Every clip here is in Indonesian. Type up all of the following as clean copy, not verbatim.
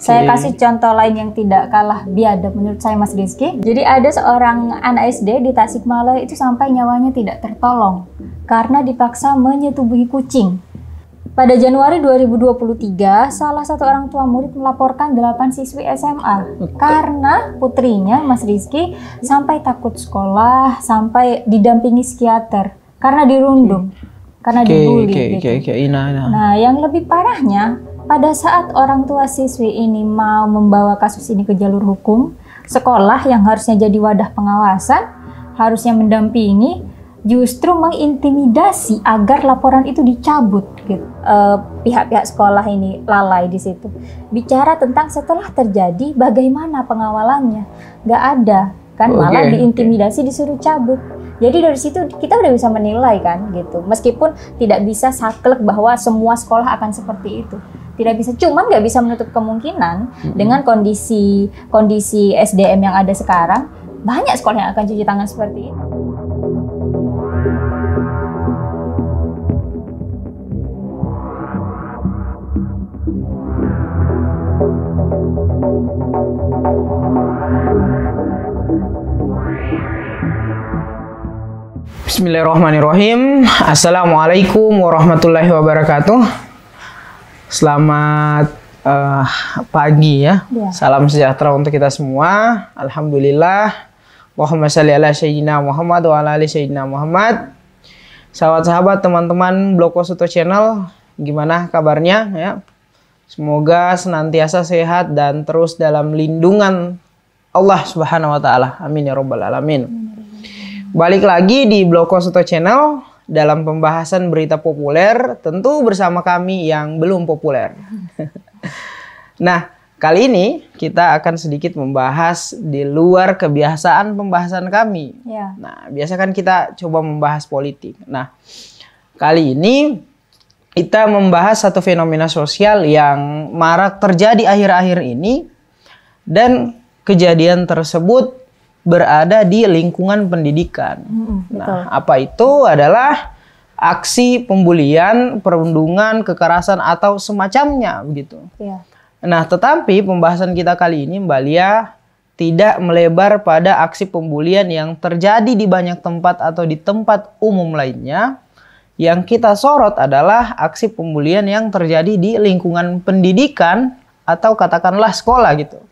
Saya kasih contoh lain yang tidak kalah biadab menurut saya, Mas Rizky. Jadi ada seorang anak SD di Tasikmalaya itu sampai nyawanya tidak tertolong karena dipaksa menyetubuhi kucing. Pada Januari 2023, salah satu orang tua murid melaporkan 8 siswi SMA karena putrinya, Mas Rizky, sampai takut sekolah, sampai didampingi psikiater karena dirundung, karena dibully. Nah, yang lebih parahnya, pada saat orang tua siswi ini mau membawa kasus ini ke jalur hukum, sekolah yang harusnya jadi wadah pengawasan, harusnya mendampingi, justru mengintimidasi agar laporan itu dicabut. Gitu. Pihak-pihak sekolah ini lalai di situ. Bicara tentang setelah terjadi, bagaimana pengawalannya? Nggak ada, kan malah diintimidasi, disuruh cabut. Jadi dari situ kita udah bisa menilai kan, gitu. Meskipun tidak bisa saklek bahwa semua sekolah akan seperti itu. Tidak bisa, cuman nggak bisa menutup kemungkinan dengan kondisi SDM yang ada sekarang, banyak sekolah yang akan cuci tangan seperti itu. Bismillahirrahmanirrahim. Assalamualaikum warahmatullahi wabarakatuh. Selamat pagi ya. Salam sejahtera untuk kita semua. Alhamdulillah. Allahumma shalli ala sayyidina Muhammad wa ala ali sayyidina Muhammad. Sahabat-sahabat, teman-teman Bloko Suto Channel, gimana kabarnya ya? Semoga senantiasa sehat dan terus dalam lindungan Allah Subhanahu wa taala. Amin ya rabbal alamin. Balik lagi di Bloko Suto Channel dalam pembahasan berita populer, tentu bersama kami yang belum populer. Nah, kali ini kita akan sedikit membahas di luar kebiasaan pembahasan kami. Nah, biasa kan kita coba membahas politik. Nah, kali ini kita membahas satu fenomena sosial yang marak terjadi akhir-akhir ini, dan kejadian tersebut berada di lingkungan pendidikan. Nah, apa itu? Adalah aksi pembulian, perundungan, kekerasan atau semacamnya begitu. Nah, tetapi pembahasan kita kali ini, Mbak Lia, tidak melebar pada aksi pembulian yang terjadi di banyak tempat atau di tempat umum lainnya. Yang kita sorot adalah aksi pembulian yang terjadi di lingkungan pendidikan atau katakanlah sekolah gitu.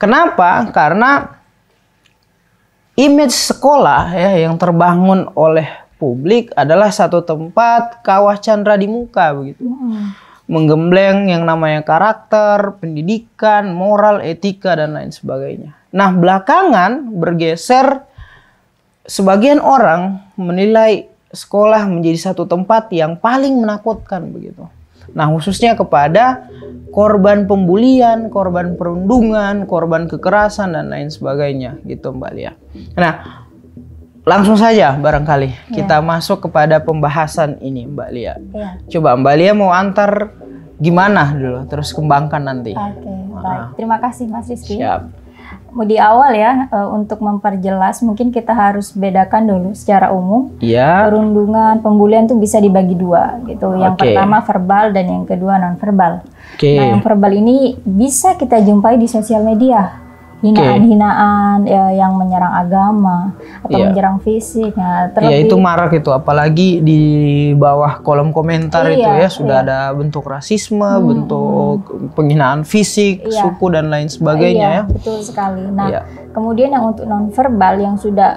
Kenapa? Karena image sekolah ya yang terbangun oleh publik adalah satu tempat kawah candra di muka begitu. Menggembleng yang namanya karakter, pendidikan, moral, etika dan lain sebagainya. Nah, belakangan bergeser, sebagian orang menilai sekolah menjadi satu tempat yang paling menakutkan begitu. Nah, khususnya kepada korban pembulian, korban perundungan, korban kekerasan dan lain sebagainya gitu, Mbak Lia. Nah, langsung saja barangkali kita masuk kepada pembahasan ini, Mbak Lia. Coba Mbak Lia mau antar gimana dulu, terus kembangkan nanti. Baik. Terima kasih Mas Rizky. Siap. Di awal ya, untuk memperjelas mungkin kita harus bedakan dulu secara umum. Perundungan, pembulian itu bisa dibagi dua gitu. Yang pertama verbal dan yang kedua non verbal. Nah, yang verbal ini bisa kita jumpai di sosial media. Hinaan-hinaan yang menyerang agama atau menyerang fisik. Nah, itu marak itu, apalagi di bawah kolom komentar itu ya sudah ada bentuk rasisme, bentuk penghinaan fisik, suku dan lain sebagainya ya. Betul sekali. Nah, kemudian yang untuk non-verbal yang sudah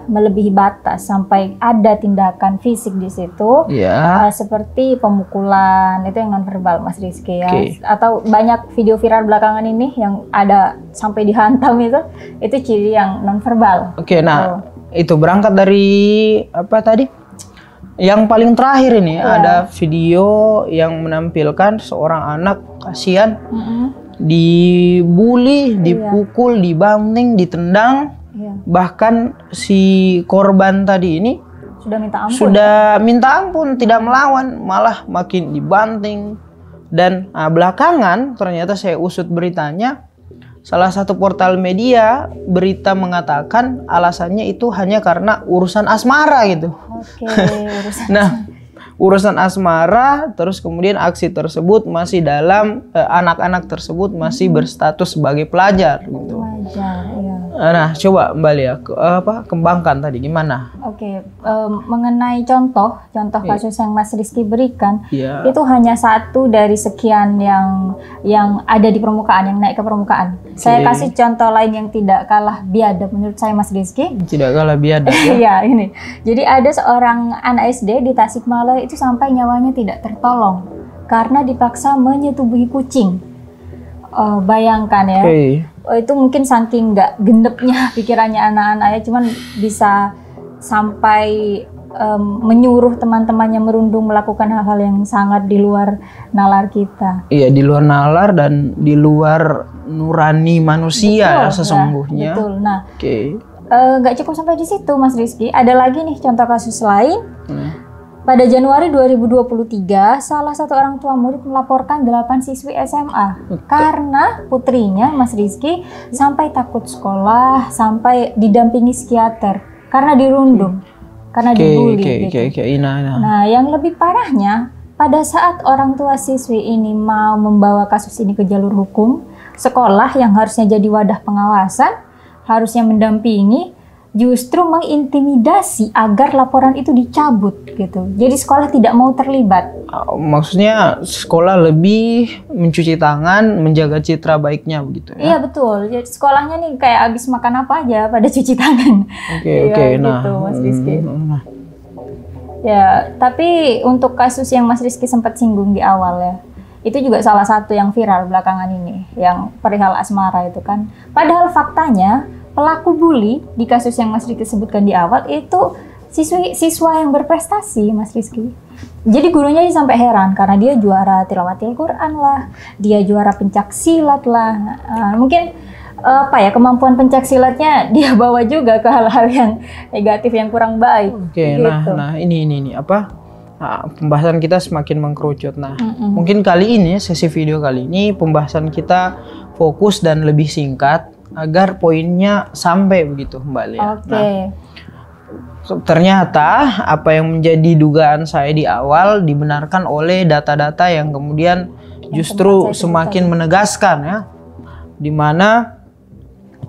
melebihi batas sampai ada tindakan fisik di situ, seperti pemukulan, itu yang non-verbal, Mas Rizky ya. Atau banyak video viral belakangan ini yang ada sampai dihantam itu ciri yang non-verbal. Nah itu berangkat dari apa tadi? Yang paling terakhir ini ada video yang menampilkan seorang anak kasihan dibully, dipukul, dibanting, ditendang. Bahkan si korban tadi ini sudah minta ampun, tidak melawan, malah makin dibanting. Dan belakangan ternyata saya usut beritanya, salah satu portal media berita mengatakan alasannya itu hanya karena urusan asmara gitu. Urusan. Nah, urusan asmara, terus kemudian aksi tersebut masih dalam anak-anak tersebut masih berstatus sebagai pelajar gitu. Pelajar, ya. Nah, coba Mbak Lia, kembangkan tadi gimana? Oke, mengenai contoh kasus yang Mas Rizky berikan, Iya. itu hanya satu dari sekian yang ada di permukaan, yang naik ke permukaan. Saya kasih contoh lain yang tidak kalah biadab menurut saya, Mas Rizky. Tidak kalah biadab ya? Iya, ini. Jadi ada seorang anak SD di Tasikmalaya itu sampai nyawanya tidak tertolong karena dipaksa menyetubuhi kucing. Bayangkan ya. Itu mungkin saking nggak gendepnya pikirannya anak-anak ya, cuman bisa sampai menyuruh teman-temannya merundung melakukan hal-hal yang sangat di luar nalar kita. Iya, di luar nalar dan di luar nurani manusia. Betul, ya sesungguhnya. Betul. Nah, nggak cukup sampai di situ, Mas Rizky. Ada lagi nih contoh kasus lain. Pada Januari 2023, salah satu orang tua murid melaporkan 8 siswi SMA karena putrinya, Mas Rizky, sampai takut sekolah, sampai didampingi psikiater karena dirundung, karena dibully. Nah, yang lebih parahnya, pada saat orang tua siswi ini mau membawa kasus ini ke jalur hukum, sekolah yang harusnya jadi wadah pengawasan, harusnya mendampingi, justru mengintimidasi agar laporan itu dicabut gitu. Jadi sekolah tidak mau terlibat. Maksudnya sekolah lebih mencuci tangan, menjaga citra baiknya begitu ya? Iya betul. Jadi sekolahnya nih kayak abis makan apa aja pada cuci tangan. Oke. Nah, gitu, Mas Rizky. Ya, tapi untuk kasus yang Mas Rizky sempat singgung di awal ya, itu juga salah satu yang viral belakangan ini, yang perihal asmara itu kan. Padahal faktanya pelaku bully di kasus yang Mas Rizky sebutkan di awal itu siswa yang berprestasi, Mas Rizky. Jadi gurunya sampai heran karena dia juara tilawatil Quran lah, dia juara pencak silat lah. Mungkin kemampuan pencak silatnya dia bawa juga ke hal-hal yang negatif yang kurang baik. Oke, gitu. Nah ini pembahasan kita semakin mengkerucut. Nah, mungkin kali ini sesi video kali ini pembahasan kita fokus dan lebih singkat agar poinnya sampai begitu, Mbak Lia. Nah, ternyata apa yang menjadi dugaan saya di awal dibenarkan oleh data-data yang kemudian justru semakin menegaskan ya, dimana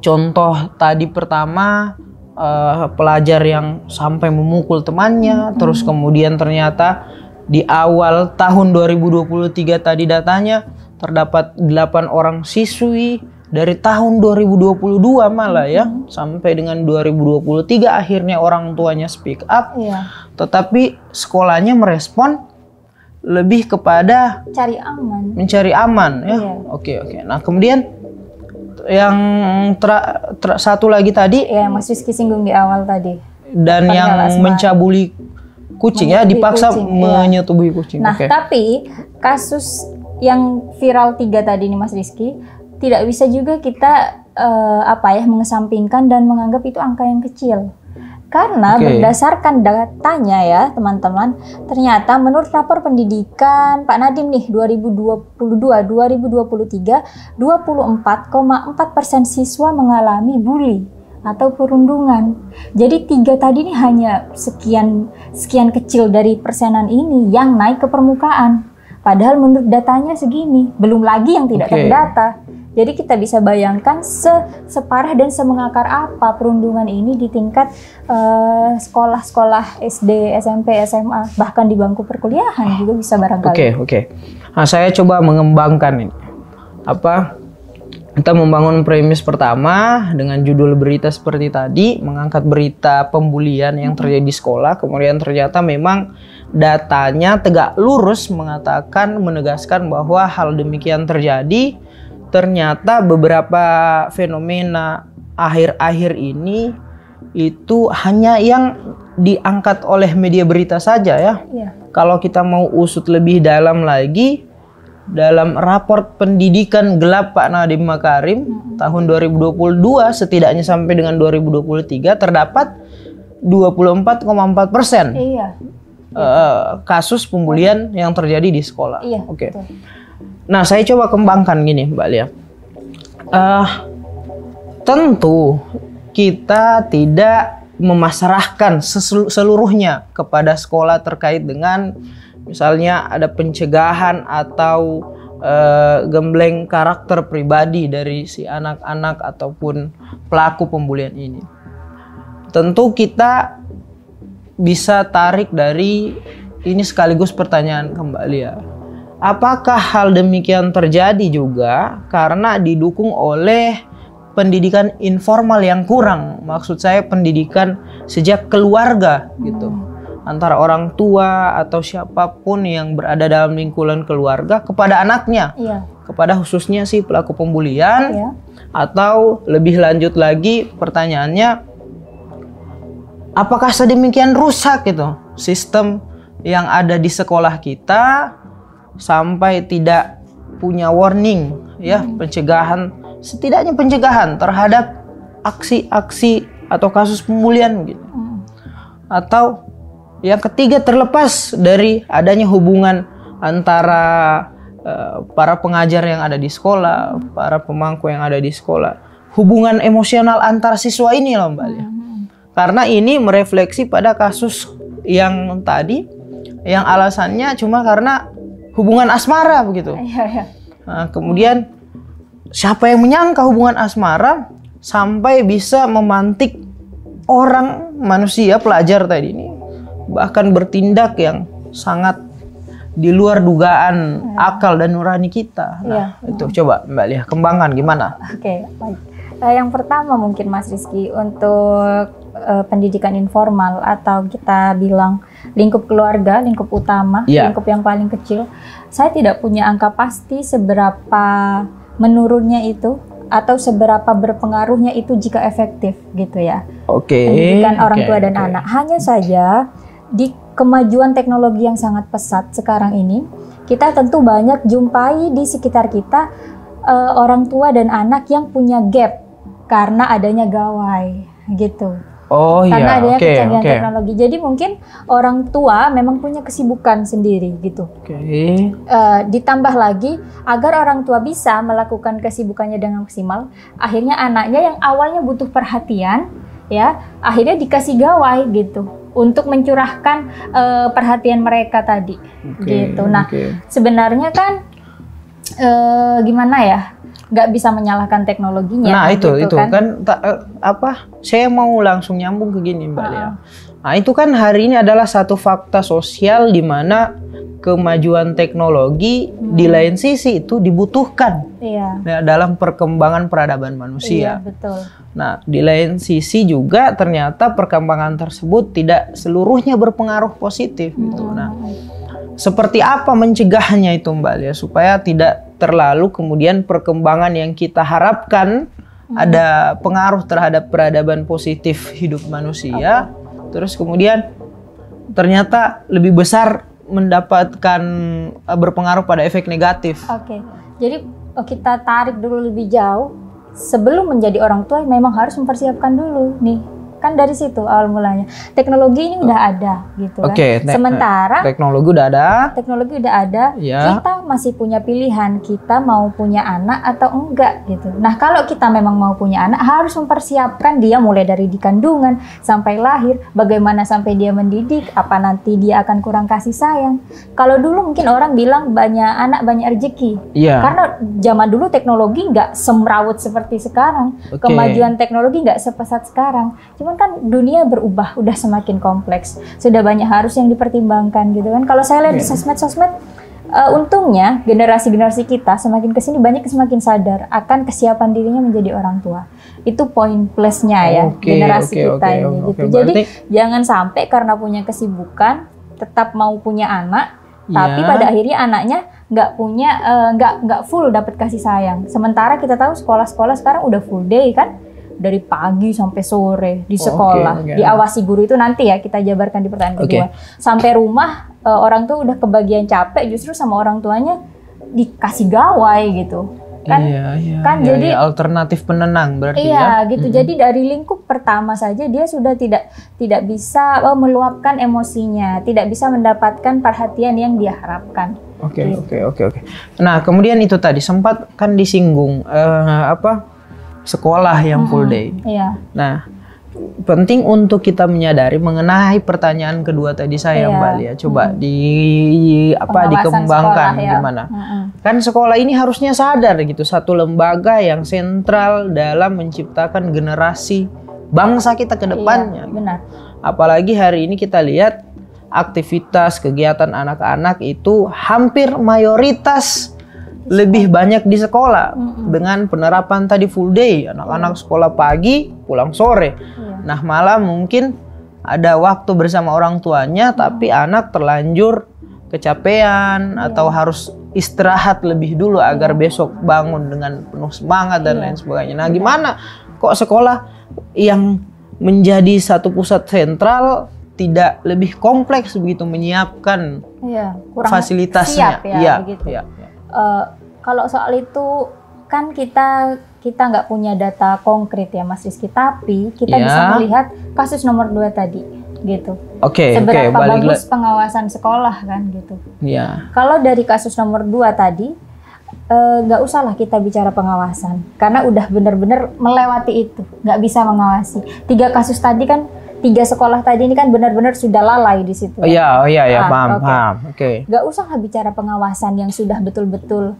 contoh tadi pertama pelajar yang sampai memukul temannya, terus kemudian ternyata di awal tahun 2023 tadi datanya terdapat 8 orang siswi dari tahun 2022 malah ya, sampai dengan 2023 akhirnya orang tuanya speak up, tetapi sekolahnya merespon lebih kepada mencari aman ya. Oke. Nah kemudian yang satu lagi tadi ya, Mas Rizky singgung di awal tadi, dan yang mencabuli kucing ya, dipaksa menyetubuhi kucing. Nah tapi kasus yang viral 3 tadi nih, Mas Rizky, tidak bisa juga kita mengesampingkan dan menganggap itu angka yang kecil. Karena berdasarkan datanya ya teman-teman, ternyata menurut rapor pendidikan Pak Nadiem nih 2022-2023, 24,4% siswa mengalami bully atau perundungan. Jadi 3 tadi ini hanya sekian kecil dari persenan ini yang naik ke permukaan. Padahal menurut datanya segini, belum lagi yang tidak terdata. Jadi kita bisa bayangkan separah dan semengakar apa perundungan ini di tingkat sekolah-sekolah SD, SMP, SMA, bahkan di bangku perkuliahan juga bisa barangkali. Oke. Nah, saya coba mengembangkan ini. Kita membangun premis pertama dengan judul berita seperti tadi, mengangkat berita pembulian yang terjadi di sekolah, kemudian ternyata memang datanya tegak lurus menegaskan bahwa hal demikian terjadi. Ternyata beberapa fenomena akhir-akhir ini itu hanya yang diangkat oleh media berita saja ya. Kalau kita mau usut lebih dalam lagi, dalam raport pendidikan gelap Pak Nadiem Makarim tahun 2022 setidaknya sampai dengan 2023 terdapat 24,4% kasus pembulian yang terjadi di sekolah. Oke. Nah, saya coba kembangkan gini, Mbak Lia. Tentu kita tidak memasrahkan seluruhnya kepada sekolah terkait dengan misalnya ada pencegahan atau gembleng karakter pribadi dari si anak-anak ataupun pelaku pembulian ini. Tentu kita bisa tarik dari ini sekaligus pertanyaan kembali ya. Apakah hal demikian terjadi juga karena didukung oleh pendidikan informal yang kurang? Maksud saya pendidikan sejak keluarga gitu. Antara orang tua atau siapapun yang berada dalam lingkungan keluarga kepada anaknya, kepada khususnya si pelaku pembulian, atau lebih lanjut lagi pertanyaannya, apakah sedemikian rusak gitu sistem yang ada di sekolah kita sampai tidak punya warning ya, pencegahan, setidaknya pencegahan terhadap aksi-aksi atau kasus pembulian gitu. Atau yang ketiga, terlepas dari adanya hubungan antara para pengajar yang ada di sekolah, para pemangku yang ada di sekolah, hubungan emosional antar siswa ini loh Mbak Lia. Karena ini merefleksi pada kasus yang tadi, yang alasannya cuma karena hubungan asmara begitu. Nah, kemudian siapa yang menyangka hubungan asmara sampai bisa memantik orang, manusia, pelajar tadi ini bahkan bertindak yang sangat di luar dugaan akal dan nurani kita. Nah, itu coba Mbak Lia kembangkan gimana? Oke, baik. Yang pertama mungkin Mas Rizky, untuk pendidikan informal atau kita bilang lingkup keluarga, lingkup utama, lingkup yang paling kecil, saya tidak punya angka pasti seberapa menurunnya itu atau seberapa berpengaruhnya itu jika efektif gitu ya. Pendidikan orang tua dan anak. Hanya saja di kemajuan teknologi yang sangat pesat sekarang ini, kita tentu banyak jumpai di sekitar kita orang tua dan anak yang punya gap karena adanya gawai gitu. Karena adanya kecanggihan teknologi. Jadi mungkin orang tua memang punya kesibukan sendiri gitu. Ditambah lagi agar orang tua bisa melakukan kesibukannya dengan maksimal, akhirnya anaknya yang awalnya butuh perhatian ya, akhirnya dikasih gawai gitu untuk mencurahkan perhatian mereka tadi gitu. Nah, sebenarnya kan gimana ya? Nggak bisa menyalahkan teknologinya. Nah itu gitu kan saya mau langsung nyambung ke gini Mbak Lia. Nah itu kan hari ini adalah satu fakta sosial di mana kemajuan teknologi di lain sisi itu dibutuhkan dalam perkembangan peradaban manusia. Betul. Nah di lain sisi juga ternyata perkembangan tersebut tidak seluruhnya berpengaruh positif gitu. Nah seperti apa mencegahnya itu Mbak Lia supaya tidak terlalu kemudian perkembangan yang kita harapkan ada pengaruh terhadap peradaban positif hidup manusia, terus kemudian ternyata lebih besar mendapatkan berpengaruh pada efek negatif. Jadi kita tarik dulu lebih jauh, sebelum menjadi orang tua memang harus mempersiapkan dulu nih. Kan dari situ awal mulanya. Teknologi ini udah ada gitu kan. Sementara teknologi udah ada, kita masih punya pilihan, kita mau punya anak atau enggak gitu. Nah, kalau kita memang mau punya anak, harus mempersiapkan dia mulai dari di kandungan sampai lahir, bagaimana sampai dia mendidik, apa nanti dia akan kurang kasih sayang. Kalau dulu mungkin orang bilang banyak anak banyak rezeki. Karena zaman dulu teknologi nggak semrawut seperti sekarang. Kemajuan teknologi nggak sepesat sekarang. Kan dunia berubah, udah semakin kompleks, sudah banyak harus yang dipertimbangkan gitu kan. Kalau saya lihat di sosmed, untungnya generasi kita semakin kesini banyak semakin sadar akan kesiapan dirinya menjadi orang tua. Itu poin plusnya ya generasi kita ini gitu. Jadi jangan sampai karena punya kesibukan tetap mau punya anak, tapi pada akhirnya anaknya nggak punya, nggak full dapat kasih sayang. Sementara kita tahu sekolah-sekolah sekarang udah full day kan. Dari pagi sampai sore di sekolah, diawasi guru itu nanti ya kita jabarkan di pertanyaan kedua. Sampai rumah orang tuh udah kebagian capek, justru sama orang tuanya dikasih gawai gitu. Jadi alternatif penenang berarti gitu. Jadi dari lingkup pertama saja dia sudah tidak bisa meluapkan emosinya, tidak bisa mendapatkan perhatian yang dia harapkan. Oke. Nah, kemudian itu tadi sempat kan disinggung sekolah yang full day. Nah, penting untuk kita menyadari mengenai pertanyaan kedua tadi saya, Mbak Lia. Coba dikembangkan sekolah, gimana? Kan sekolah ini harusnya sadar gitu, satu lembaga yang sentral dalam menciptakan generasi bangsa kita ke depannya. Iya, benar. Apalagi hari ini kita lihat aktivitas kegiatan anak-anak itu hampir mayoritas lebih banyak di sekolah dengan penerapan tadi full day, anak-anak sekolah pagi pulang sore. Nah malam mungkin ada waktu bersama orang tuanya tapi anak terlanjur kecapean atau harus istirahat lebih dulu agar besok bangun dengan penuh semangat dan lain sebagainya. Nah gimana kok sekolah yang menjadi satu pusat sentral tidak lebih kompleks begitu menyiapkan kurang fasilitasnya? Siap ya, begitu. Kalau soal itu kan kita nggak punya data konkret ya Mas Rizky, tapi kita bisa melihat kasus nomor 2 tadi gitu. Seberapa bagus pengawasan sekolah kan gitu. Kalau dari kasus nomor 2 tadi nggak usahlah kita bicara pengawasan karena udah benar-benar melewati itu, nggak bisa mengawasi. 3 kasus tadi kan, 3 sekolah tadi ini kan benar-benar sudah lalai di situ. Paham. Gak usahlah bicara pengawasan yang sudah betul-betul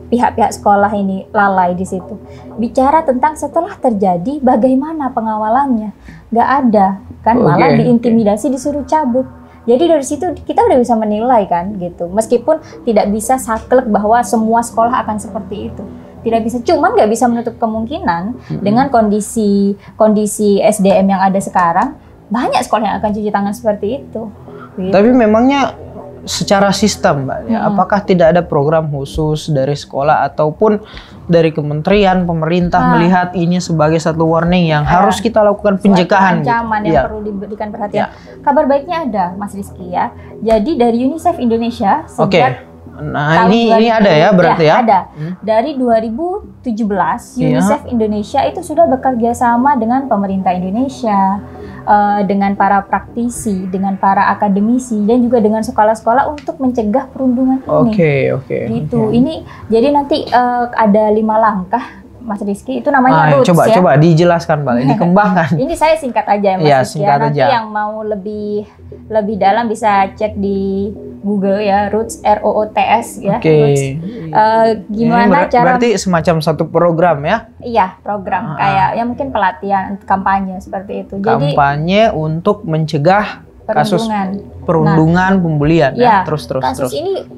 pihak-pihak sekolah ini lalai di situ. Bicara tentang setelah terjadi bagaimana pengawalannya. Gak ada kan, malah diintimidasi, disuruh cabut. Jadi dari situ kita udah bisa menilai kan gitu. Meskipun tidak bisa saklek bahwa semua sekolah akan seperti itu. Tidak bisa, cuman nggak bisa menutup kemungkinan dengan kondisi SDM yang ada sekarang, banyak sekolah yang akan cuci tangan seperti itu. Gitu. Tapi memangnya secara sistem, Mbak, apakah tidak ada program khusus dari sekolah ataupun dari kementerian, pemerintah melihat ini sebagai satu warning yang harus kita lakukan pencegahan? Ancaman yang perlu diberikan perhatian. Kabar baiknya ada, Mas Rizky ya. Jadi dari UNICEF Indonesia sejak Nah ini ada ya berarti ya? Ada. Dari 2017 UNICEF Indonesia itu sudah bekerja sama dengan pemerintah Indonesia, dengan para praktisi, dengan para akademisi dan juga dengan sekolah-sekolah untuk mencegah perundungan ini. Gitu. Ini jadi nanti ada 5 langkah Mas Rizky, itu namanya roots ya. Coba dijelaskan Mbak, dikembangkan. Ini saya singkat aja ya Mas Rizky. Nanti yang mau lebih dalam bisa cek di Google ya, roots ROOTS ya. Gimana cara? Berarti semacam satu program ya? Iya, program kayak ya mungkin pelatihan, kampanye seperti itu. Jadi kampanye untuk mencegah kasus perundungan, pembulian ya. Terus. Ini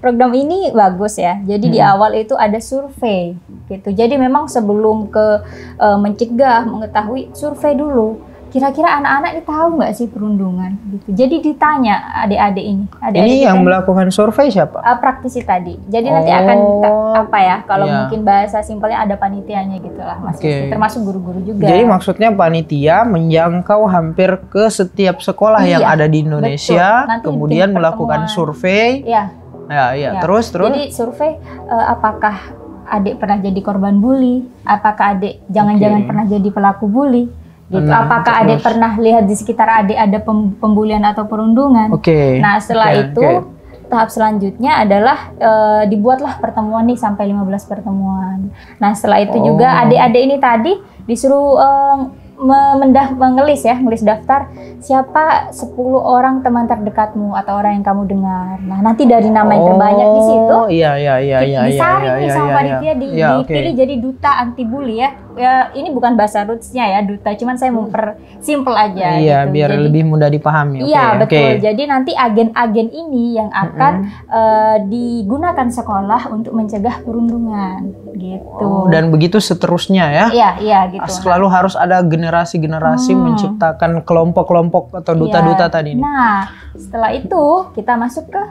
program ini bagus ya. Jadi di awal itu ada survei gitu. Jadi memang sebelum ke mencegah, mengetahui, survei dulu. Kira-kira anak-anak ini tahu nggak sih perundungan gitu. Jadi ditanya adik-adik ini. Ini yang melakukan survei siapa? Praktisi tadi. Jadi nanti akan apa ya? Kalau mungkin bahasa simpelnya ada panitianya gitulah Mas. Termasuk guru-guru juga. Jadi maksudnya panitia menjangkau hampir ke setiap sekolah yang ada di Indonesia, kemudian melakukan survei. Terus. Jadi survei apakah adik pernah jadi korban bully? Apakah adik jangan-jangan pernah jadi pelaku bully? Gitu. Apakah adik pernah lihat di sekitar adik ada pembulian atau perundungan? Nah setelah itu tahap selanjutnya adalah dibuatlah pertemuan nih sampai 15 pertemuan. Nah setelah itu juga adik-adik ini tadi disuruh ngelis daftar siapa 10 orang teman terdekatmu atau orang yang kamu dengar. Nah nanti dari nama yang terbanyak di situ disaring sama panitia dipilih jadi duta anti bully ya. Ini bukan bahasa rootsnya ya duta, cuman saya mempersimpel aja. Gitu. Biar jadi, lebih mudah dipahami. Betul. Jadi nanti agen-agen ini yang akan digunakan sekolah untuk mencegah perundungan gitu. Dan begitu seterusnya ya? Iya gitu. Selalu harus ada generasi menciptakan kelompok-kelompok atau duta-duta tadi. Nah, setelah itu kita masuk ke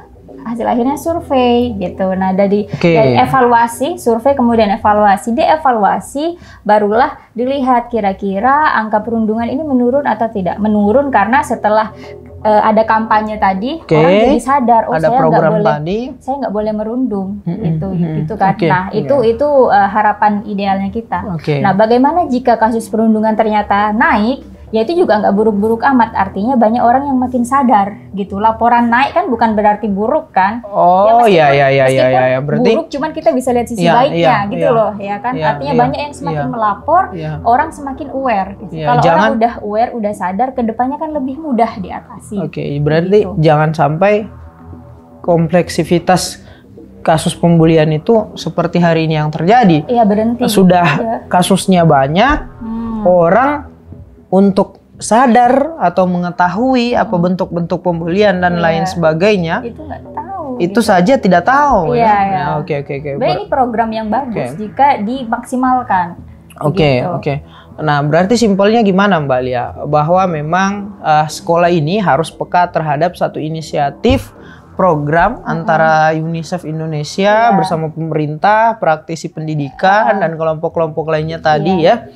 hasil akhirnya survei gitu. Nah, dari evaluasi, survei kemudian evaluasi. Dievaluasi barulah dilihat kira-kira angka perundungan ini menurun atau tidak. Menurun karena setelah ada kampanye tadi, orang jadi sadar, ada saya nggak boleh merundung, gitu kan. Nah, itu harapan idealnya kita. Nah, bagaimana jika kasus perundungan ternyata naik? ya itu juga nggak buruk-buruk amat. Artinya banyak orang yang makin sadar gitu. Laporan naik kan bukan berarti buruk kan? Oh ya, berarti buruk, cuman kita bisa lihat sisi baiknya gitu loh, ya kan? Artinya banyak yang semakin melapor, orang semakin aware. Gitu. Kalau orang udah aware, udah sadar, kedepannya kan lebih mudah diatasi. Oke, berarti jangan sampai kompleksivitas kasus pembulian itu seperti hari ini yang terjadi. Iya, berhenti. Sudah kasusnya banyak, orang untuk sadar atau mengetahui apa bentuk-bentuk pembulian dan lain sebagainya, itu nggak tahu. Itu gitu saja tidak tahu. Oke. Ini program yang bagus jika dimaksimalkan. Oke. Nah, berarti simpelnya gimana Mbak Lia? Bahwa memang sekolah ini harus peka terhadap satu inisiatif program antara UNICEF Indonesia bersama pemerintah, praktisi pendidikan dan kelompok-kelompok lainnya tadi ya.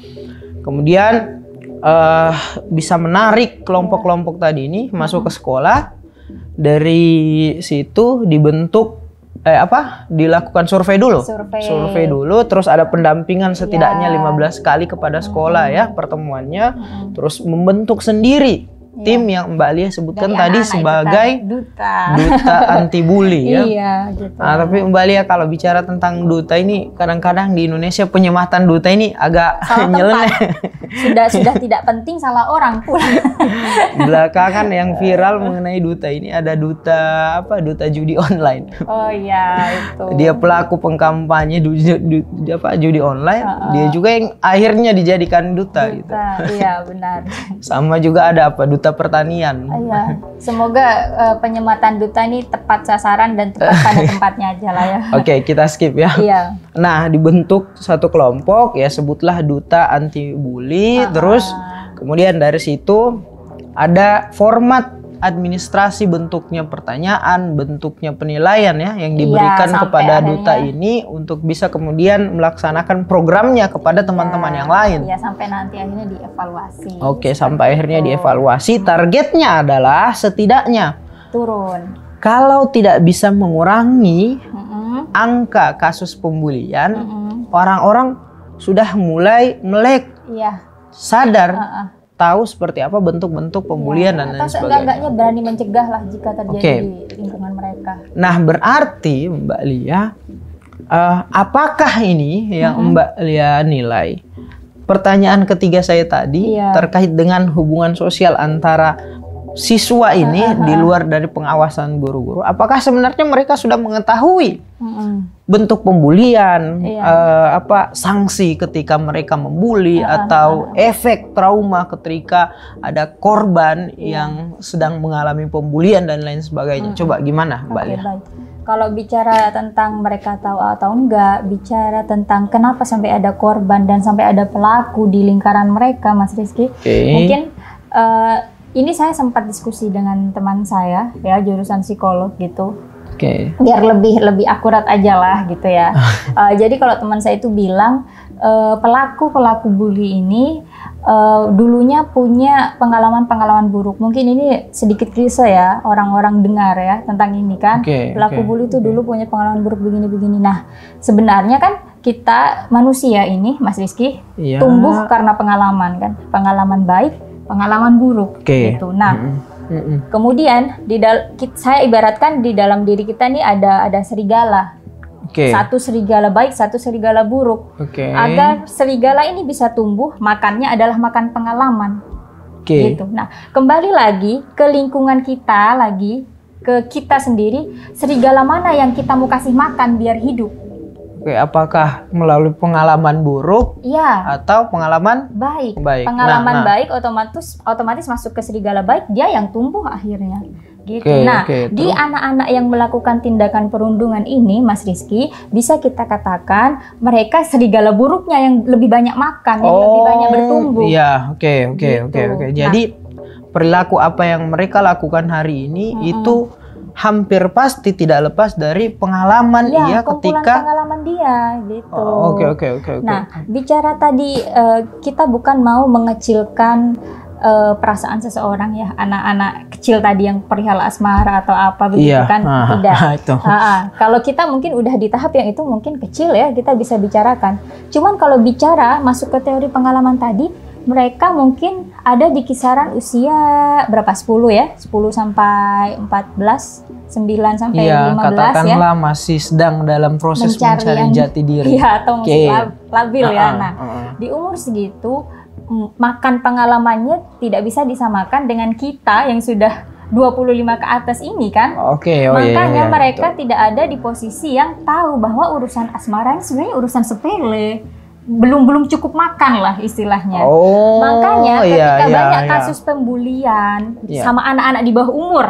Kemudian bisa menarik kelompok-kelompok tadi ini masuk ke sekolah. Dari situ dibentuk dilakukan survei dulu. Survei dulu, terus ada pendampingan setidaknya 15 kali kepada sekolah ya pertemuannya. Terus membentuk sendiri tim yang Mbak Lia sebutkan tadi sebagai duta anti bully ya. Iya, gitu. Nah, tapi Mbak Lia kalau bicara tentang duta ini, kadang-kadang di Indonesia penyematan duta ini agak nyeleneh. Sudah tidak penting, salah orang pula. Belakangan yang viral mengenai duta ini ada duta judi online. Oh iya, itu. Dia pelaku pengkampanye judi online. Dia juga yang akhirnya dijadikan duta gitu. Iya, benar. Sama juga ada duta pertanian. Iya. Semoga penyematan duta ini tepat sasaran dan tepat pada tempatnya aja lah ya. Oke, kita skip ya. Iya. Nah, dibentuk satu kelompok ya, sebutlah duta anti bully. Terus kemudian dari situ ada format administrasi, bentuknya pertanyaan, bentuknya penilaian ya yang diberikan kepada duta ini untuk bisa kemudian melaksanakan programnya kepada teman-teman yang lain. Ya, sampai nanti akhirnya dievaluasi. Oke, sampai akhirnya dievaluasi. Targetnya adalah setidaknya turun. Kalau tidak bisa mengurangi angka kasus pembulian, orang-orang sudah mulai melek, sadar, tahu seperti apa bentuk-bentuk pembulian dan lain sebagainya. Seenggaknya berani mencegah lah jika terjadi di lingkungan mereka. Nah, berarti Mbak Lia, apakah ini yang Mbak Lia nilai? Pertanyaan ketiga saya tadi terkait dengan hubungan sosial antara siswa ini di luar dari pengawasan guru-guru. Apakah sebenarnya mereka sudah mengetahui bentuk pembulian, sanksi ketika mereka membuli atau efek trauma ketika ada korban yang sedang mengalami pembulian dan lain sebagainya. Coba gimana Mbak Lia? Baik. Kalau bicara tentang mereka tahu atau enggak, bicara tentang kenapa sampai ada korban dan sampai ada pelaku di lingkaran mereka, Mas Rizky, mungkin ini saya sempat diskusi dengan teman saya ya, jurusan psikolog gitu. Biar lebih akurat aja lah gitu ya. Jadi kalau teman saya itu bilang pelaku bully ini dulunya punya pengalaman buruk. Mungkin ini sedikit klise ya, orang-orang dengar ya tentang ini kan. Pelaku bully itu dulu punya pengalaman buruk begini-begini. Nah, sebenarnya kan kita manusia ini, Mas Rizky, tumbuh karena pengalaman kan, pengalaman baik, pengalaman buruk gitu. Nah, kemudian saya ibaratkan di dalam diri kita nih ada serigala. Satu serigala baik, satu serigala buruk. Agar serigala ini bisa tumbuh, makannya adalah makan pengalaman. Gitu. Nah, kembali lagi ke lingkungan kita lagi, ke kita sendiri, serigala mana yang kita mau kasih makan biar hidup? Apakah melalui pengalaman buruk atau pengalaman baik? Pengalaman baik otomatis masuk ke serigala baik, dia yang tumbuh akhirnya. Gitu. Di anak-anak yang melakukan tindakan perundungan ini, Mas Rizky, bisa kita katakan mereka serigala buruknya yang lebih banyak makan, yang lebih banyak bertumbuh. Jadi perilaku apa yang mereka lakukan hari ini itu hampir pasti tidak lepas dari pengalaman ketika pengalaman dia gitu. Oke. Nah, bicara tadi kita bukan mau mengecilkan perasaan seseorang ya, anak-anak kecil tadi yang perihal asmara atau apa begitu kan, tidak. Kalau kita mungkin udah di tahap yang itu mungkin kecil ya, kita bisa bicarakan. Cuman kalau bicara masuk ke teori pengalaman tadi, mereka mungkin ada di kisaran usia berapa? 10 ya? 10 sampai 14, 9 sampai 15 katakanlah masih sedang dalam proses mencari jati diri. Iya, atau masih labil ya. Nah, di umur segitu makan pengalamannya tidak bisa disamakan dengan kita yang sudah 25 ke atas ini kan. Makanya mereka tidak ada di posisi yang tahu bahwa urusan asmara ini sebenarnya urusan sepele. Belum cukup makan lah istilahnya. Makanya ketika banyak kasus pembulian sama anak-anak di bawah umur,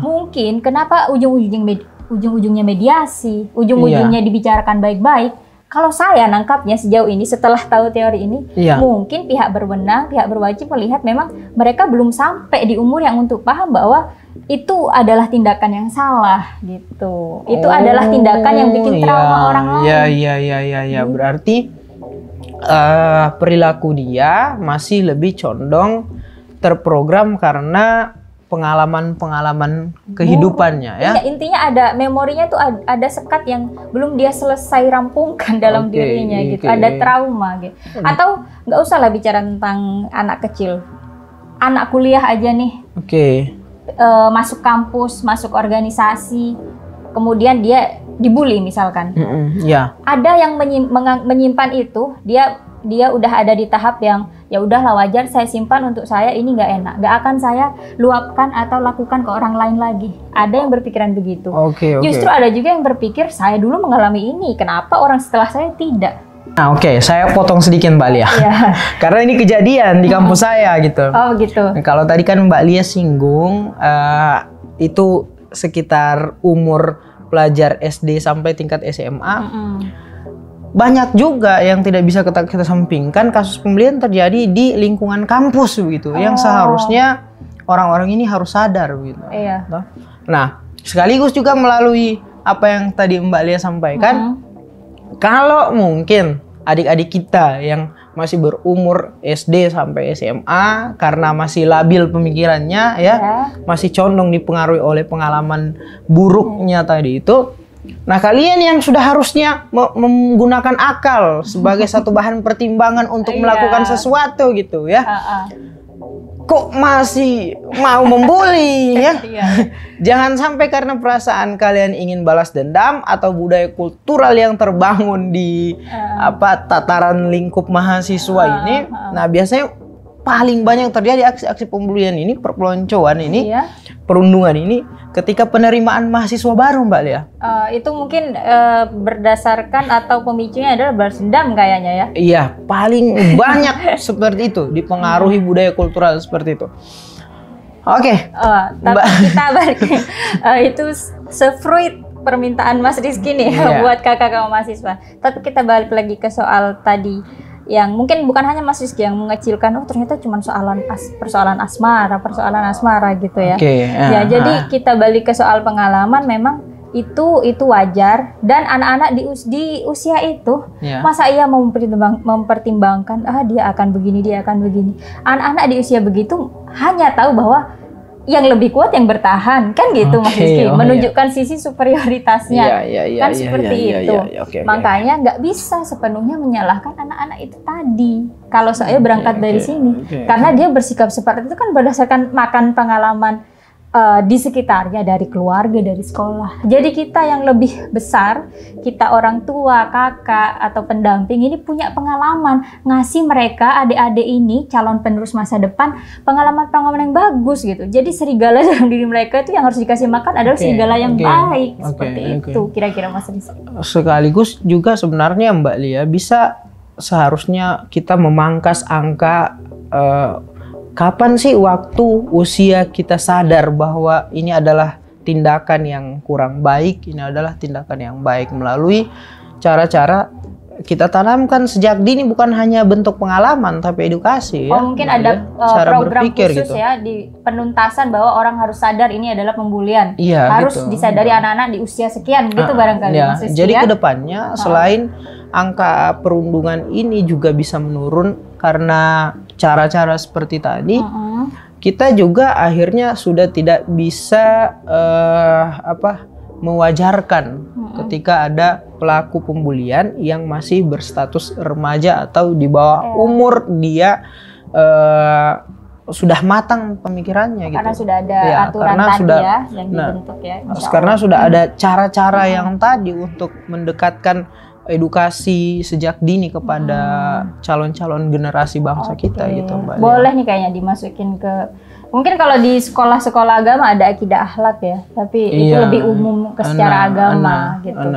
mungkin kenapa ujung-ujungnya mediasi, ujung-ujungnya dibicarakan baik-baik. Kalau saya nangkapnya sejauh ini setelah tahu teori ini, mungkin pihak berwenang, pihak berwajib melihat memang mereka belum sampai di umur yang untuk paham bahwa itu adalah tindakan yang salah gitu. Itu adalah tindakan yang bikin trauma orang lain. Iya. Berarti perilaku dia masih lebih condong terprogram karena pengalaman kehidupannya ya. Intinya ada memorinya tuh ada sekat yang belum dia selesai rampungkan dalam dirinya gitu. Ada trauma gitu. Atau nggak usah lah bicara tentang anak kecil. Anak kuliah aja nih. Masuk kampus, masuk organisasi, kemudian dia dibully misalkan. Ada yang menyimpan itu, dia udah ada di tahap yang ya udahlah wajar saya simpan untuk saya, ini nggak enak, nggak akan saya luapkan atau lakukan ke orang lain lagi. Ada yang berpikiran begitu. Justru ada juga yang berpikir saya dulu mengalami ini, kenapa orang setelah saya tidak? Nah, saya potong sedikit Mbak Lia. Karena ini kejadian di kampus saya gitu. Kalau tadi kan Mbak Lia singgung itu sekitar umur pelajar SD sampai tingkat SMA. Banyak juga yang tidak bisa kita sampingkan kasus pembelian terjadi di lingkungan kampus begitu, yang seharusnya orang-orang ini harus sadar begitu. Nah, sekaligus juga melalui apa yang tadi Mbak Lia sampaikan, kalau mungkin adik-adik kita yang masih berumur SD sampai SMA karena masih labil pemikirannya masih condong dipengaruhi oleh pengalaman buruknya tadi itu. Nah, kalian yang sudah harusnya menggunakan akal sebagai satu bahan pertimbangan untuk melakukan sesuatu gitu ya. Kok masih mau membuli ya? Jangan sampai karena perasaan kalian ingin balas dendam atau budaya kultural yang terbangun di tataran lingkup mahasiswa ini. Nah, biasanya paling banyak terjadi aksi-aksi pembulian ini, perpeloncoan ini, perundungan ini ketika penerimaan mahasiswa baru, Mbak Lia. Itu mungkin berdasarkan atau pemicunya adalah balas dendam kayaknya ya. Iya, paling banyak seperti itu, dipengaruhi budaya kultural seperti itu. Tapi kita balik itu sefruit permintaan Mas Rizky nih buat kakak-kakak mahasiswa. Tapi kita balik lagi ke soal tadi yang mungkin bukan hanya Mas Rizky yang mengecilkan, ternyata cuma persoalan asmara gitu ya. Jadi kita balik ke soal pengalaman, memang itu wajar, dan anak-anak di usia itu masa ia mau mempertimbangkan dia akan begini, dia akan begini. Anak-anak di usia begitu hanya tahu bahwa yang lebih kuat yang bertahan, kan gitu Mas Rizky, menunjukkan sisi superioritasnya, kan seperti itu. Makanya nggak bisa sepenuhnya menyalahkan anak-anak itu tadi kalau saya berangkat dari sini, karena dia bersikap seperti itu kan berdasarkan makan pengalaman di sekitarnya, dari keluarga, dari sekolah. Jadi kita yang lebih besar, kita orang tua, kakak atau pendamping ini punya pengalaman, ngasih mereka adik-adik ini calon penerus masa depan pengalaman-pengalaman yang bagus gitu. Jadi serigala dalam diri mereka itu yang harus dikasih makan adalah serigala yang baik, seperti itu kira-kira Mas Rizky. Sekaligus juga sebenarnya Mbak Lia bisa seharusnya kita memangkas angka kapan sih waktu usia kita sadar bahwa ini adalah tindakan yang kurang baik, ini adalah tindakan yang baik, melalui cara-cara kita tanamkan sejak dini, bukan hanya bentuk pengalaman tapi edukasi mungkin ada program khusus gitu ya di penuntasan bahwa orang harus sadar ini adalah pembulian, harus disadari anak-anak di usia sekian gitu barangkali Mas Rizky. Jadi kedepannya selain angka perundungan ini juga bisa menurun karena cara-cara seperti tadi, kita juga akhirnya sudah tidak bisa mewajarkan ketika ada pelaku pembulian yang masih berstatus remaja atau di bawah umur dia sudah matang pemikirannya gitu. Karena sudah ada aturan tadi yang dibentuk karena sudah ada cara-cara yang tadi untuk mendekatkan edukasi sejak dini kepada calon-calon generasi bangsa kita gitu Mbak. Boleh nih kayaknya dimasukin ke, mungkin kalau di sekolah-sekolah agama ada akidah akhlak ya, tapi itu lebih umum ke secara agama gitu.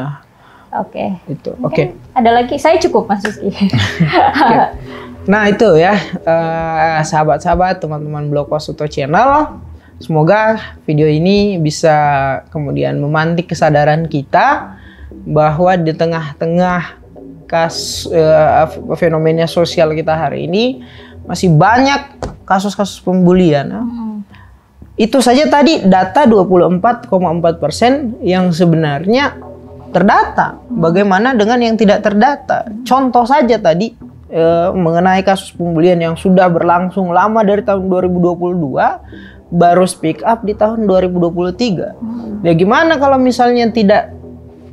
Oke. Itu. Oke. Ada lagi, saya cukup Mas Rizky. Nah itu ya, sahabat-sahabat teman-teman Blog Post Uto Channel, semoga video ini bisa kemudian memantik kesadaran kita bahwa di tengah-tengah fenomena sosial kita hari ini masih banyak kasus-kasus pembulian. Itu saja tadi data 24,4% yang sebenarnya terdata. Bagaimana dengan yang tidak terdata? Contoh saja tadi mengenai kasus pembulian yang sudah berlangsung lama dari tahun 2022 baru speak up di tahun 2023. Ya gimana kalau misalnya tidak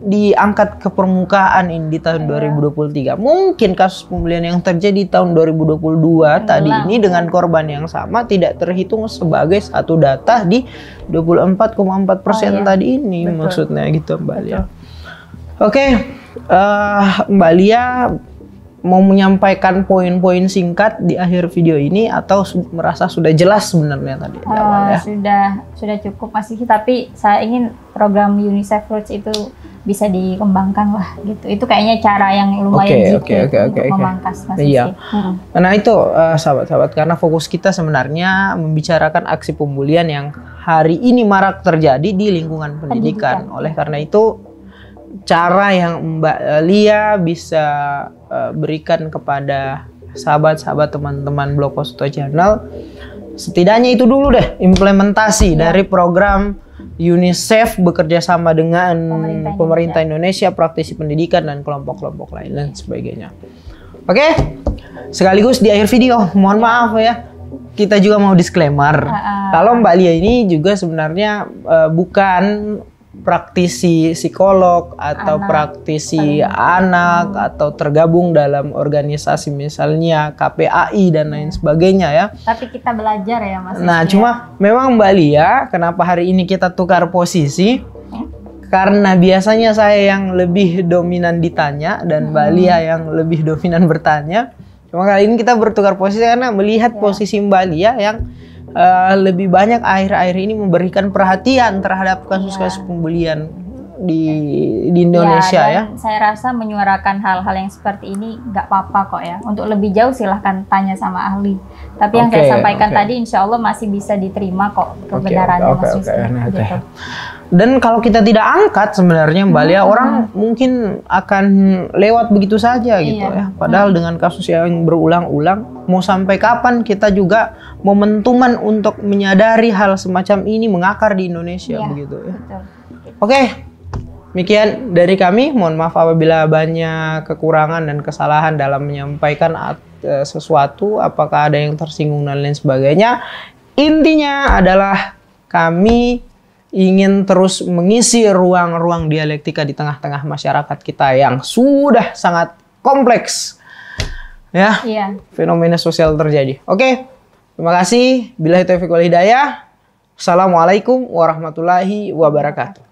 diangkat ke permukaan ini di tahun 2023? Mungkin kasus pembulian yang terjadi tahun 2022 tadi ini dengan korban yang sama tidak terhitung sebagai satu data di 24,4% tadi ini. Betul. Maksudnya gitu Mbak Lia. Oke, Mbak Lia mau menyampaikan poin-poin singkat di akhir video ini atau merasa sudah jelas sebenarnya tadi? Sudah cukup masih, tapi saya ingin program UNICEF Roots itu bisa dikembangkan lah gitu. Itu kayaknya cara yang lumayan untuk memangkas Mas Rizky. Nah itu sahabat-sahabat, karena fokus kita sebenarnya membicarakan aksi pembulian yang hari ini marak terjadi di lingkungan pendidikan. Oleh karena itu cara yang Mbak Lia bisa berikan kepada sahabat-sahabat teman-teman Blog Post Uto Channel, setidaknya itu dulu deh implementasi dari program UNICEF bekerja sama dengan pemerintah Indonesia, praktisi pendidikan dan kelompok-kelompok lain dan sebagainya. Oke, sekaligus di akhir video mohon maaf ya, kita juga mau disclaimer kalau Mbak Lia ini juga sebenarnya bukan praktisi psikolog atau praktisi anak atau tergabung dalam organisasi misalnya KPAI dan lain sebagainya ya. Tapi kita belajar ya Mas. Nah cuma memang Mbak Lia, kenapa hari ini kita tukar posisi? Karena biasanya saya yang lebih dominan ditanya dan Mbak Lia yang lebih dominan bertanya. Cuma kali ini kita bertukar posisi karena melihat posisi Mbak Lia yang lebih banyak akhir-akhir ini memberikan perhatian terhadap kasus-kasus pembulian di Indonesia dan saya rasa menyuarakan hal-hal yang seperti ini nggak apa-apa kok ya. Untuk lebih jauh silahkan tanya sama ahli. Tapi yang saya sampaikan tadi insya Allah masih bisa diterima kok kebenarannya Mas Rizky. Dan kalau kita tidak angkat sebenarnya Mbak Lia, orang mungkin akan lewat begitu saja gitu ya. Padahal dengan kasus yang berulang-ulang, mau sampai kapan kita juga momentuman untuk menyadari hal semacam ini mengakar di Indonesia begitu ya. Oke, demikian dari kami. Mohon maaf apabila banyak kekurangan dan kesalahan dalam menyampaikan sesuatu, apakah ada yang tersinggung dan lain sebagainya. Intinya adalah kami ingin terus mengisi ruang-ruang dialektika di tengah-tengah masyarakat kita yang sudah sangat kompleks ya, fenomena sosial terjadi. Oke, terima kasih. Billahi taufiq wal hidayah. Assalamualaikum warahmatullahi wabarakatuh.